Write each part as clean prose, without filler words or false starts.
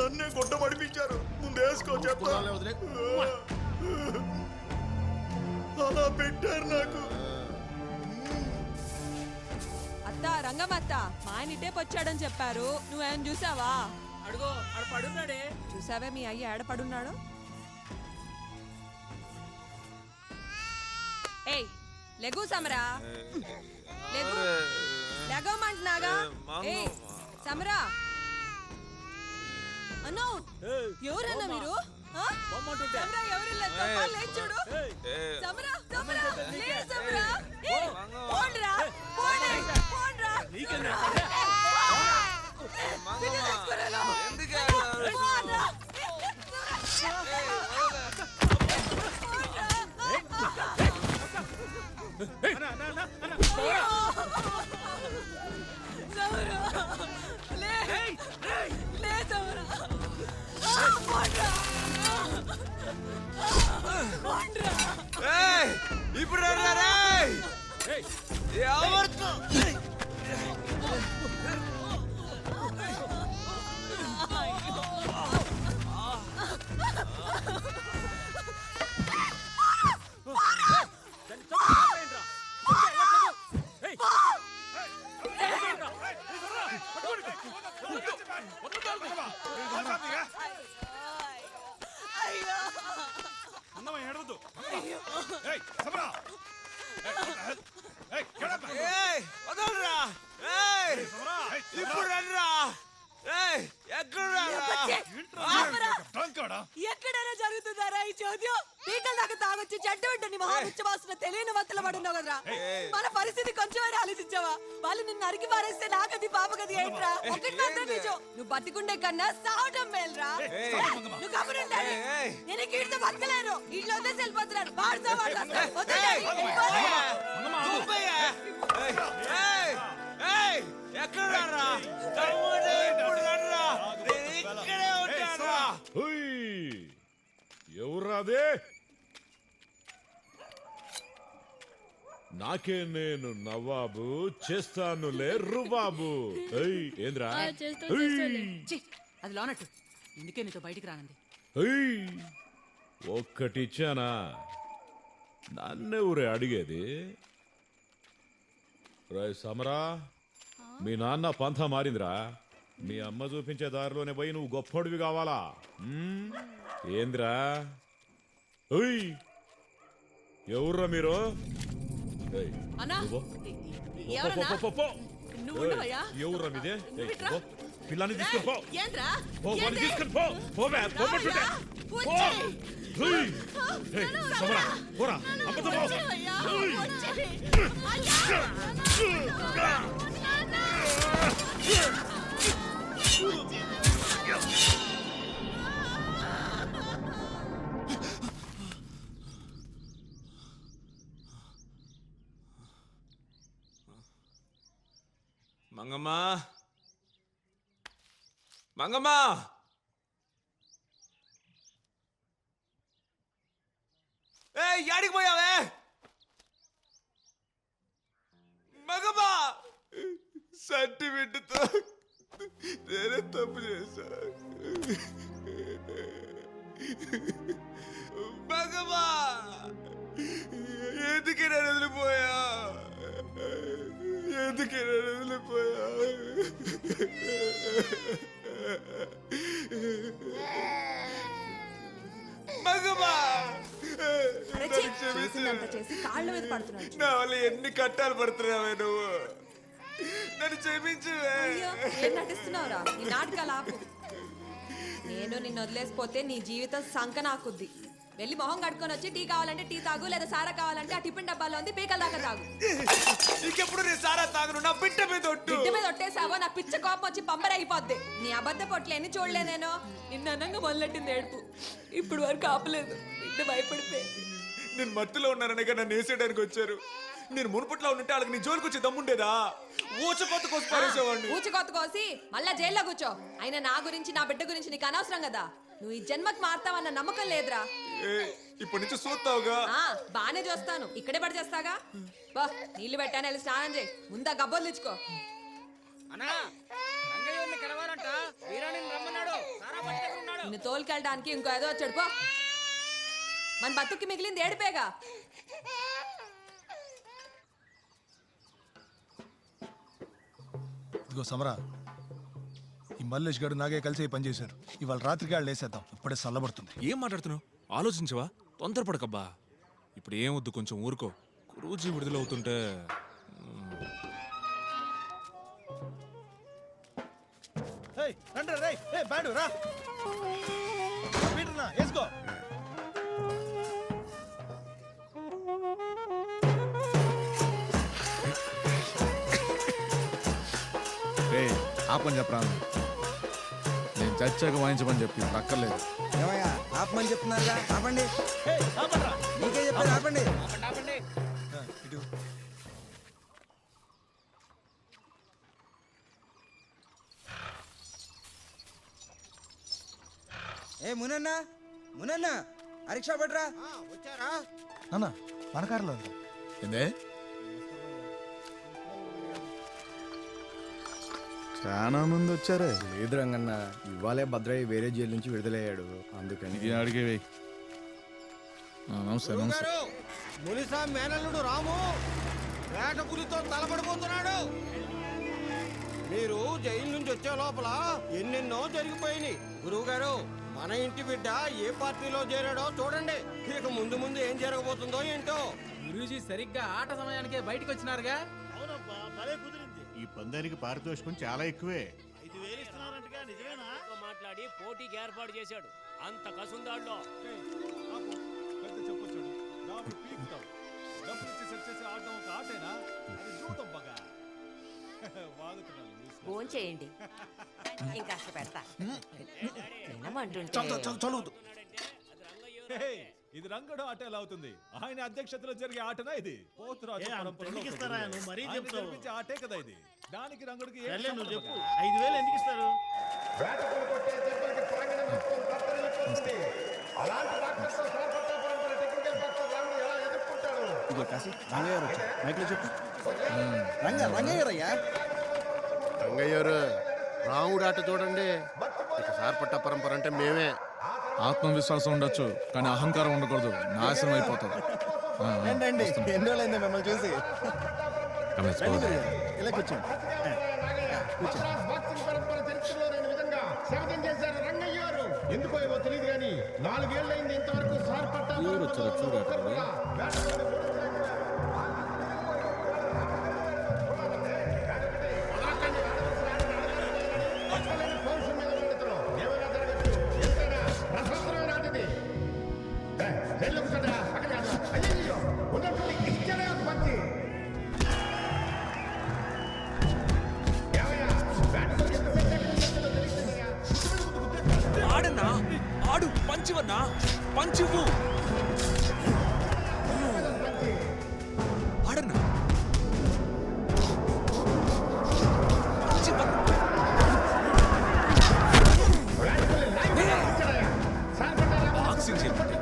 నన్నే గుడ్డ పడిపించారు. ముందేసుకో చెప్తా. అలా పెట్టారు నాకు. అత్త రంగమత్త మా ఆయన ఇటే వచ్చాడని చెప్పారు. నువ్వేం చూసావా? అడుగో ఆడ పడున్నాడే. చూసావే మీ అయ్య ఏడ పడున్నాడు? ఏయ్ లెగు సమరా, లెగు, లెగమంటున్నాగా. ఏయ్ సమరా అన్నో, ఎవరన్నా మీరు? సమరా ఎవరు లేదు చూడు. సమరా సమరా లేదు సమరా. పోండ్రా పోండి పోండ్రా. ఇప్పుడు ఎక్కడైనా జరుగుతుందారా ఈ చోద్యం? పీకల దాకా తాగొచ్చి చెడ్డ వెంటని మహాముచ్చవాసన తెలియని వత్తలు పడున్నావు కదరా. మన పరిస్థితి కొంచెమైనా ఆలోచించావా? వాళ్ళు నిన్ను అరిగి పారేస్తే నాకది పాపగది ఏంట్రా? ఒకటి మాత్రం నిజం, నువ్వు బతికుండే కన్నా సావటం మేలురా. నువ్వు కబురుండాలి. నేను కీడితో బతకలేను. ఇంట్లో వదిలేసి వెళ్ళిపోతున్నాను. వాడుతా ఎవరాదే? నాకే నేను నవాబు చేస్తానులే రుబాబు. ఏంద్రా అది లోనట్టు. ఇందుకే నీతో బయటికి రానంది. ఒక్కటిచ్చానా? నన్నెవరే అడిగేది? రాయ్ సమరా, మీ నాన్న పంథ మారిందిరా. మీ అమ్మ చూపించే దారిలోనే పోయి నువ్వు గొప్పడివి కావాలా? ఏంద్రా? ఎవర్రా మీరు? ఎవర్రా మీదే? పిల్లాన్ని తీసుకుని పోరా. మంగమ్మా, మంగమ్మా, యాడికి పోయావే? మంగమ్మా, సర్టిఫికెట్తో నేనే తప్పు చేశా. మంగమ్మా, ఎందుకే నేను వదిలిపోయా? ఎందుకే నేను వదిలిపోయా? మంగమ్మా, నా వల్ల ఎన్ని కట్టాలు పడుతున్నావే నువ్వు? నన్ను క్షమించు. ఏం నటిస్తున్నావురా? ఈ నాటకాలు ఆపు. నేను నిన్ను వదిలేసిపోతే నీ జీవితం సంకనాకుద్ది. వెళ్ళి మొహం కట్టుకొని వచ్చి టీ కావాలంటే టీ తాగు, లేదా సారా కావాలంటే ఆ టిఫిన్ డబ్బాలో ఉంది పీకల దాకా తాగు. ఇంకెప్పుడు నేను సారా తాగను. నా బిడ్డ మీద ఒట్టేసావో నా పిచ్చ కోపం వచ్చి పంబరైపోద్ది. నీ అబద్ధ పొట్లు ఎన్ని చూడలే నేను. నిన్న అన్నంగా మొదలెట్టింది ఏడుపు. ఇప్పుడు వరకు ఆపలేదు. బిడ్డ భయపడిపోయింది. నేను మత్తులో ఉన్నాననగా నన్ను వేసేయడానికి వచ్చారు. నేను మునుపట్లో ఉంటే వాళ్ళకి నీ జోలికి వచ్చి దమ్ముండేదా? ఊచకొత్త కోసి పారేసేవాడిని. ఊచకొత్త కోసి మళ్ళా జైల్లో కూర్చో. అయినా నా గురించి నా బిడ్డ గురించి నీకు అనవసరం కదా. నువ్వు ఈ జన్మకు మారుతావన్న నమ్మకం లేదురా. ఇప్పటి నుంచి చూస్తావుగా. బానే చూస్తాను. ఇక్కడే పడి చేస్తాగా. బా నీళ్లు పెట్టాను, వెళ్ళి స్నానం చేయి. ముందా గబ్బోలు తెచ్చుకో. అన్నా రంగయ్య కలవాలంట. వీరాని రమ్మన్నాడు. నిన్ను తోలుకెళ్ళడానికి ఇంకో ఏదో వచ్చాడు పో. మన బతుక్కి మిగిలింది ఏడిపేగా. ఇదిగో సమరా, ఈ మల్లేష్ గడు నాగే కలిసి పని చేశారు. ఇవాళ రాత్రికి వాళ్ళు వేసేద్దాం, ఇప్పుడే చల్లబడుతుంది. ఏం మాట్లాడుతున్నావు? ఆలోచించవా? తొందరపడకబ్బా. ఇప్పుడు ఏం వద్దు, కొంచెం ఊరుకో. గురూజీ విడుదలవుతుంటే వేసుకో. ఆపని చెప్పరా, నేను చచ్చాక వాయించమని చెప్పి అక్కర్లేదు. ఏమయ్యా ఆపమని చెప్తున్నారుగా, ఆపండి. నీకే చెప్పారు, ఆపండి. ఏ మునన్నా, మునన్నా, అరిక్షా పడరా. వచ్చారా? అన్న మన కారులో ఏందే చాలా మంది వచ్చారే. లేదు రంగన్న, ఇవాళే భద్రయ్య వేరే జైలు నుంచి విడుదలయ్యాడు, అందుకని. ఇది అడిగేవి. నమస్తే నమస్తే. మునిసా మేనల్లుడు రాము వేట పులితో తలపడిపోతున్నాడు. మీరు జైలు నుంచి వచ్చే లోపల ఎన్నెన్నో జరిగిపోయినాయి. గురువు గారు, మన ఇంటి బిడ్డ ఏ పార్టీలో చేరాడో చూడండి. ఇక ముందు ముందు ఏం జరగబోతుందో ఏంటో. గురూజీ సరిగ్గా ఆట సమయానికే బయటికి వచ్చినారుగా. ఈ పందానికి పారితోషికం చాలా ఎక్కువే. మాట్లాడి పోటీకి ఏర్పాటు చేశాడు. అంత కసుందాడులో భోంచేయండి, ఇంకా పెడతా. చదువుతూ ఇది రంగడు ఆట ఎలా అవుతుంది? ఆయన అధ్యక్షతలో జరిగే ఆటనా ఇది? పోతురాజు పరంపరలో జరిపించే ఆటే కదా ఇది. దానికి రంగడికి చెప్పు, 5,000 ఎందుకు ఇస్తారు? రంగయ్యారు, రాముడు ఆట చూడండి. ఇక సార్పట్ట పరంపర అంటే మేమే. ఆత్మవిశ్వాసం ఉండొచ్చు, కానీ అహంకారం ఉండకూడదు, నాశనం అయిపోతుంది. ఎన్ని రోజులైందా మిమ్మల్ని చూసి? ఇలా కూర్చోండి. ఎందుకో ఏమో తెలియదు కానీ 4 ఏళ్ళైంది ఇంతవరకు సార్పట్ట ఆడన్నా, ఆడు పంచివన్నా, పంచివు ఆడన్నా. బాక్సింగ్ చెప్పండి.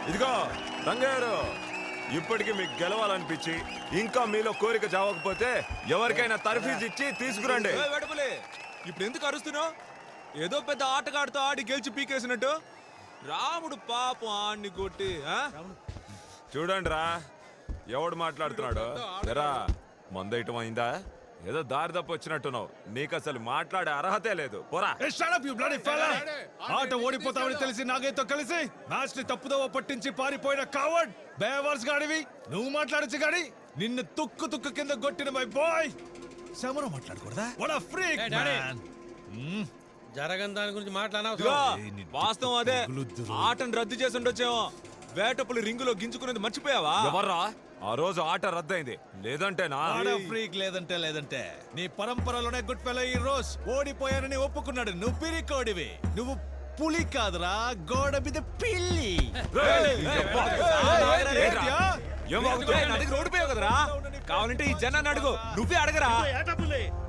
ఇదిగో రంగయ్యారు, ఇప్పటికి మీకు గెలవాలనిపించి ఇంకా మీలో కోరిక చావకపోతే ఎవరికైనా తర్ఫీజ్ ఇచ్చి తీసుకురండి. వెడపలే, ఇప్పుడు ఎందుకు అరుస్తున్నావు? ఏదో పెద్ద ఆటగాడితో ఆడి గెలిచి పీకేసినట్టు. రాముడు పాపం ఆడిని కొట్టి చూడండి రా, ఎవడు మాట్లాడుతున్నాడు? ఎరా మందయటం అయిందా? ఏదో దారి తప్పు వచ్చినట్టున్నావు. నీకు అసలు మాట్లాడే అర్హతే లేదు. పోరా. ఆట ఓడిపోతామని తెలిసి నాగయ్యతో కలిసి మ్యాచ్ ని తప్పుదోవ పట్టించి పారిపోయిన కావర్డ్ బేవర్స్ గాడివి. నువ్వు మాట్లాడచ్చు గాని నిన్ను తుక్కు తుక్కు కింద కొట్టిన మై బాయ్ సమరం మాట్లాడకూడదా? What a freak man. జరగని దాని గురించి ఇదిగో, మాట్లాడనవసరం. వాస్తవం అదే. ఆటను రద్దు చేసి ఉండొచ్చేమో. వేటపులు రింగులో గింజుకునేది మర్చిపోయావా? ఎవర్రా ఆ రోజు ఆట రద్దయింది? లేదంటేనా? ఫ్రీక్ లేదంటే లేదంటే నీ పరంపరలోనే గుడ్ ఫెలో ఈ రోజు ఓడిపోయానని ఒప్పుకున్నాడు. నువ్వు పిరికోడివి. నువ్వు పులి కాదురా, గోడ మీద పిల్లి. ఓడిపోయావు కదరా. కావాలంటే ఈ జనాన్ని అడుగు. నువ్వే అడగరా.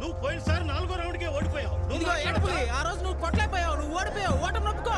నువ్వు పోయినసారి 4వ రౌండ్కే ఓడిపోయావు. ఇదిగో ఏడుపులి, ఆ రోజు నువ్వు కొట్టలేకపోయావు, నువ్వు ఓడిపోయావు, ఓటమి నొప్పుకో.